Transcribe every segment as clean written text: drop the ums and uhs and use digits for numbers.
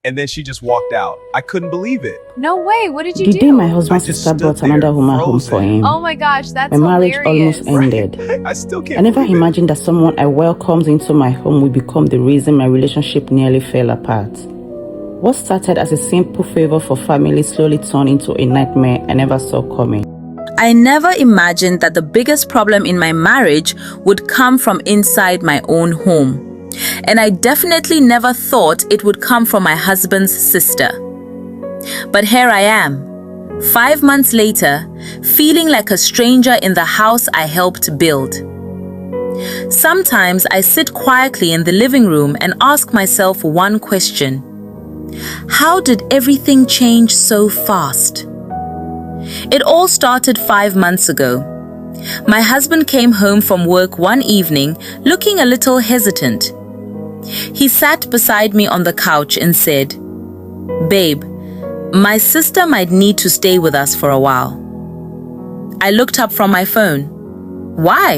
And then she just walked out. I couldn't believe it. No way. What did you The do? day my husband's I just sister stood brought there, another woman home frozen. for him, Oh my gosh, that's my marriage hilarious. almost ended. I still can't I never believe it. imagined that someone I welcomed into my home would become the reason my relationship nearly fell apart. What started as a simple favor for family slowly turned into a nightmare I never saw coming. I never imagined that the biggest problem in my marriage would come from inside my own home. And I definitely never thought it would come from my husband's sister. But here I am, 5 months later, feeling like a stranger in the house I helped build. Sometimes I sit quietly in the living room and ask myself one question. How did everything change so fast? It all started 5 months ago. My husband came home from work one evening looking a little hesitant. He sat beside me on the couch and said, "Babe, my sister might need to stay with us for a while." I looked up from my phone. "Why?"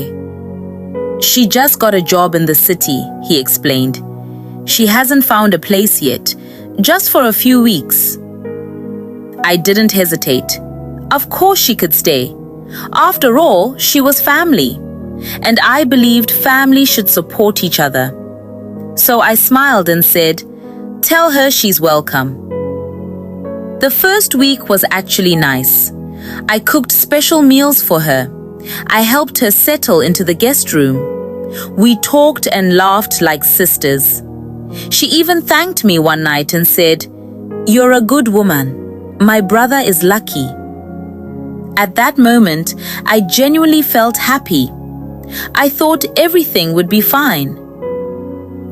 "She just got a job in the city," he explained. "She hasn't found a place yet, just for a few weeks." I didn't hesitate. Of course she could stay. After all, she was family, and I believed family should support each other. So I smiled and said, "Tell her she's welcome." The first week was actually nice. I cooked special meals for her. I helped her settle into the guest room. We talked and laughed like sisters. She even thanked me one night and said, "You're a good woman. My brother is lucky." At that moment, I genuinely felt happy. I thought everything would be fine.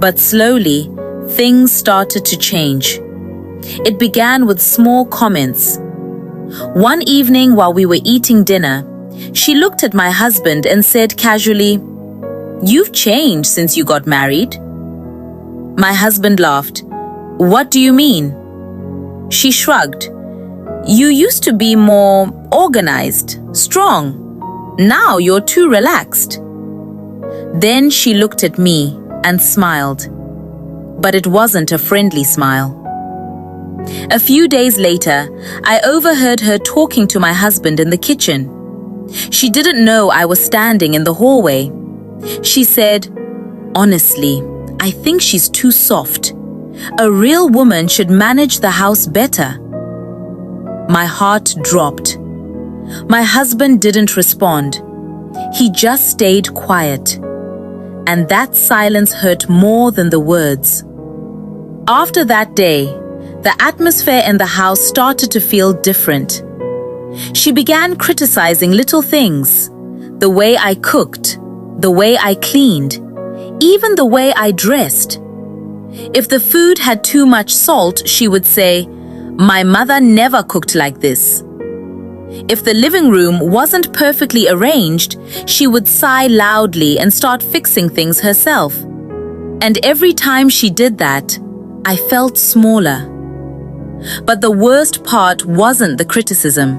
But slowly, things started to change. It began with small comments. One evening while we were eating dinner, she looked at my husband and said casually, "You've changed since you got married." My husband laughed. "What do you mean?" She shrugged. "You used to be more organized, strong. Now you're too relaxed." Then she looked at me and smiled. But it wasn't a friendly smile. A few days later, I overheard her talking to my husband in the kitchen. She didn't know I was standing in the hallway. She said, "Honestly, I think she's too soft. A real woman should manage the house better." My heart dropped. My husband didn't respond. He just stayed quiet. And that silence hurt more than the words. After that day, the atmosphere in the house started to feel different. She began criticizing little things, the way I cooked, the way I cleaned, even the way I dressed. If the food had too much salt, she would say, "My mother never cooked like this." If the living room wasn't perfectly arranged, she would sigh loudly and start fixing things herself. And every time she did that, I felt smaller. But the worst part wasn't the criticism.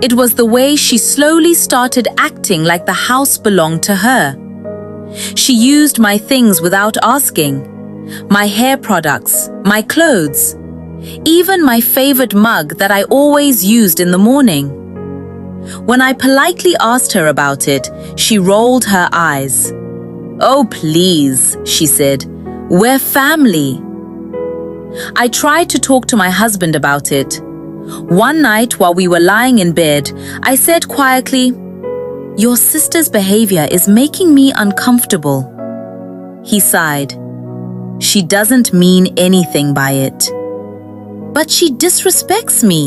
It was the way she slowly started acting like the house belonged to her. She used my things without asking. My hair products, my clothes, even my favorite mug that I always used in the morning. When I politely asked her about it, she rolled her eyes. "Oh, please," she said, "we're family." I tried to talk to my husband about it. One night while we were lying in bed, I said quietly, "Your sister's behavior is making me uncomfortable." He sighed. "She doesn't mean anything by it." "But she disrespects me."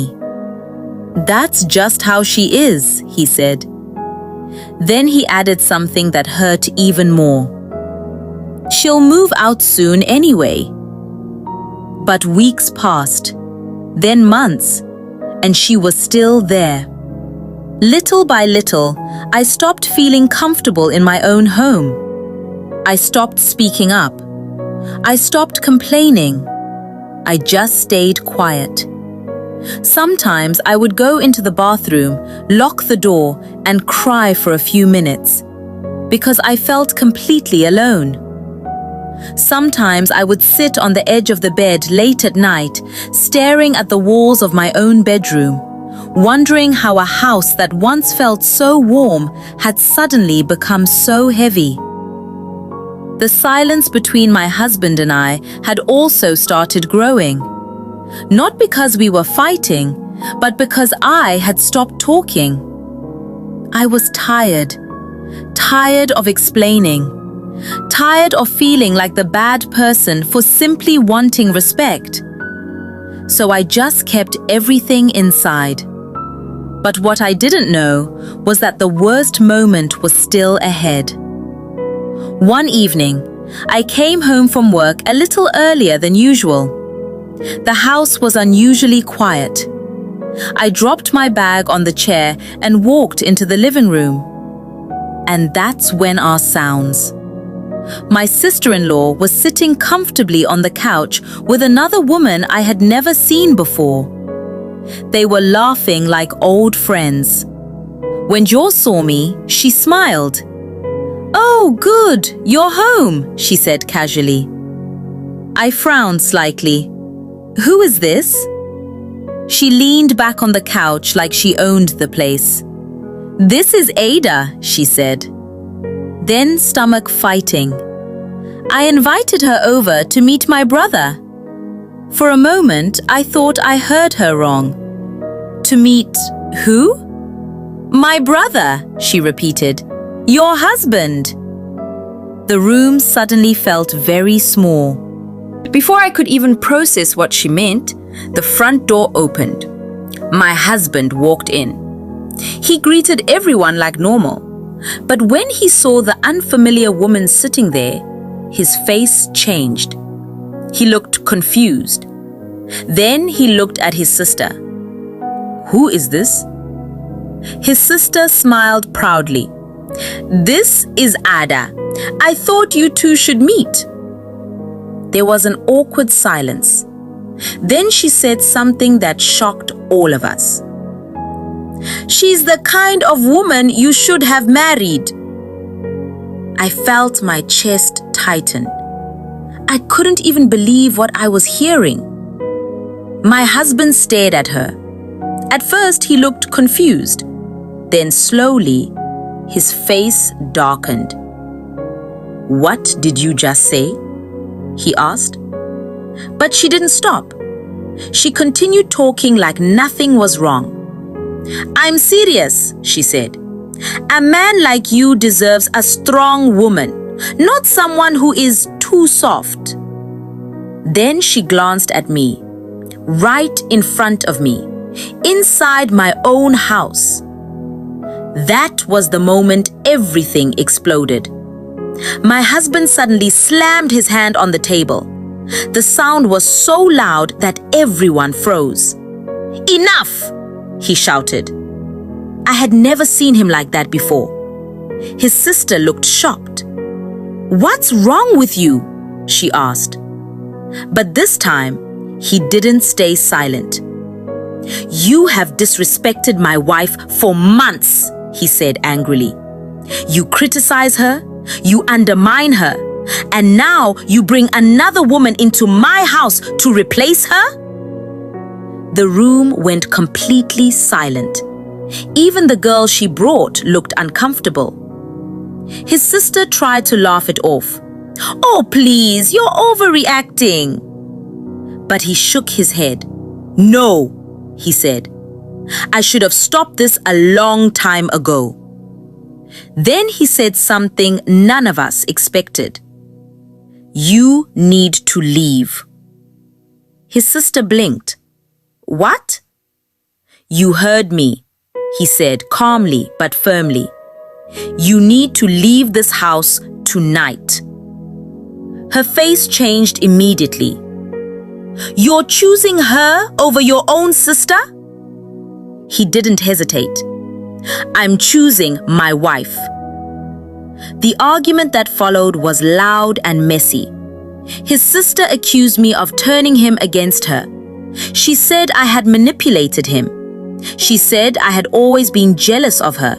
"That's just how she is," he said. Then he added something that hurt even more. "She'll move out soon anyway." But weeks passed, then months, and she was still there. Little by little, I stopped feeling comfortable in my own home. I stopped speaking up. I stopped complaining. I just stayed quiet. Sometimes I would go into the bathroom, lock the door, and cry for a few minutes because I felt completely alone. Sometimes I would sit on the edge of the bed late at night, staring at the walls of my own bedroom, wondering how a house that once felt so warm had suddenly become so heavy. The silence between my husband and I had also started growing. Not because we were fighting, but because I had stopped talking. I was tired of explaining, tired of feeling like the bad person for simply wanting respect. So I just kept everything inside. But what I didn't know was that the worst moment was still ahead. One evening, I came home from work a little earlier than usual. The house was unusually quiet. I dropped my bag on the chair and walked into the living room. And that's when our sounds. My sister-in-law was sitting comfortably on the couch with another woman I had never seen before. They were laughing like old friends. When Jo saw me, she smiled. "Oh, good, you're home," she said casually. I frowned slightly. "Who is this?" She leaned back on the couch like she owned the place. "This is Ada," she said. Then, stomach fighting, I invited her over to meet my brother. For a moment, I thought I heard her wrong. "To meet who?" "My brother," she repeated. "Your husband." The room suddenly felt very small. Before I could even process what she meant, the front door opened. My husband walked in. He greeted everyone like normal, but when he saw the unfamiliar woman sitting there, his face changed. He looked confused. Then he looked at his sister. "Who is this?" His sister smiled proudly. "This is Ada. I thought you two should meet." There was an awkward silence. Then she said something that shocked all of us. "She's the kind of woman you should have married." I felt my chest tighten. I couldn't even believe what I was hearing. My husband stared at her. At first, he looked confused. Then slowly, his face darkened. "What did you just say?" he asked. But she didn't stop. She continued talking like nothing was wrong. "I'm serious," she said. "A man like you deserves a strong woman, not someone who is too soft." Then she glanced at me, right in front of me, inside my own house. That was the moment everything exploded. My husband suddenly slammed his hand on the table. The sound was so loud that everyone froze. "Enough!" he shouted. I had never seen him like that before. His sister looked shocked. "What's wrong with you?" she asked. But this time, he didn't stay silent. "You have disrespected my wife for months," he said angrily. "You criticize her, you undermine her, and now you bring another woman into my house to replace her?" The room went completely silent. Even the girl she brought looked uncomfortable. His sister tried to laugh it off. "Oh, please, you're overreacting." But he shook his head. "No," he said. "I should have stopped this a long time ago." Then he said something none of us expected. "You need to leave." His sister blinked. "What?" "You heard me," he said calmly but firmly. "You need to leave this house tonight." Her face changed immediately. "You're choosing her over your own sister?" He didn't hesitate. "I'm choosing my wife." The argument that followed was loud and messy. His sister accused me of turning him against her. She said I had manipulated him. She said I had always been jealous of her.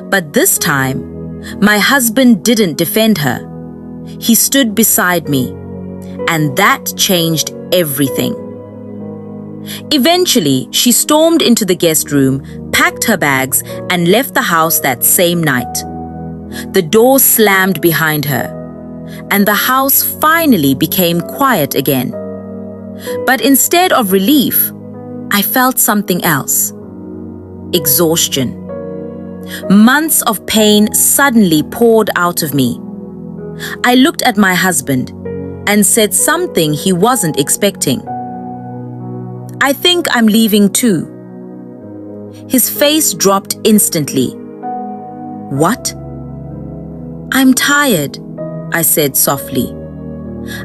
But this time, my husband didn't defend her. He stood beside me, and that changed everything. Eventually, she stormed into the guest room, packed her bags, and left the house that same night. The door slammed behind her, and the house finally became quiet again. But instead of relief, I felt something else: exhaustion. Months of pain suddenly poured out of me. I looked at my husband and said something he wasn't expecting. "I think I'm leaving too." His face dropped instantly. "What?" "I'm tired," I said softly.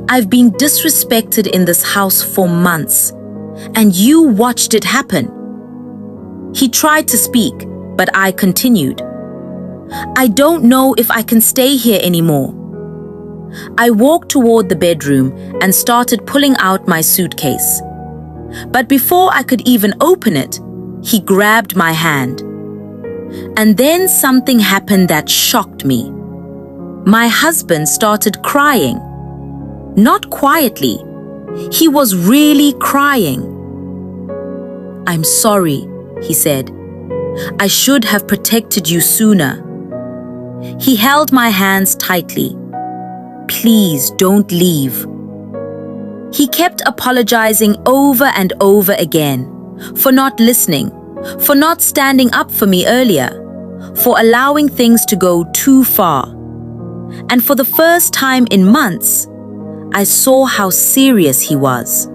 "I've been disrespected in this house for months, and you watched it happen." He tried to speak, but I continued. "I don't know if I can stay here anymore." I walked toward the bedroom and started pulling out my suitcase. But before I could even open it, he grabbed my hand. And then something happened that shocked me. My husband started crying. Not quietly. He was really crying. "I'm sorry," he said. "I should have protected you sooner." He held my hands tightly. "Please don't leave." He kept apologizing over and over again for not listening, for not standing up for me earlier, for allowing things to go too far. And for the first time in months, I saw how serious he was.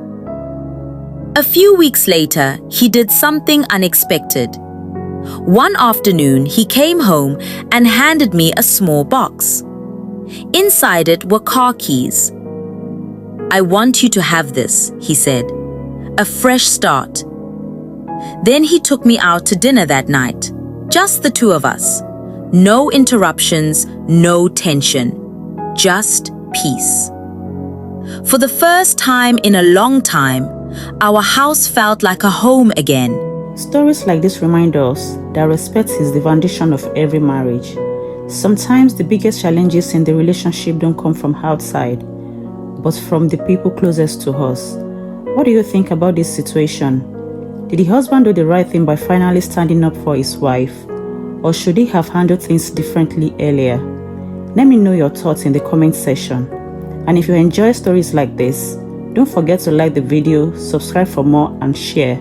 A few weeks later, he did something unexpected. One afternoon, he came home and handed me a small box. Inside it were car keys. "I want you to have this," he said. "A fresh start." Then he took me out to dinner that night. Just the two of us. No interruptions, no tension. Just peace. For the first time in a long time, our house felt like a home again. Stories like this remind us that respect is the foundation of every marriage. Sometimes the biggest challenges in the relationship don't come from outside, but from the people closest to us. What do you think about this situation? Did the husband do the right thing by finally standing up for his wife? Or should he have handled things differently earlier? Let me know your thoughts in the comment section. And if you enjoy stories like this, don't forget to like the video, subscribe for more, and share.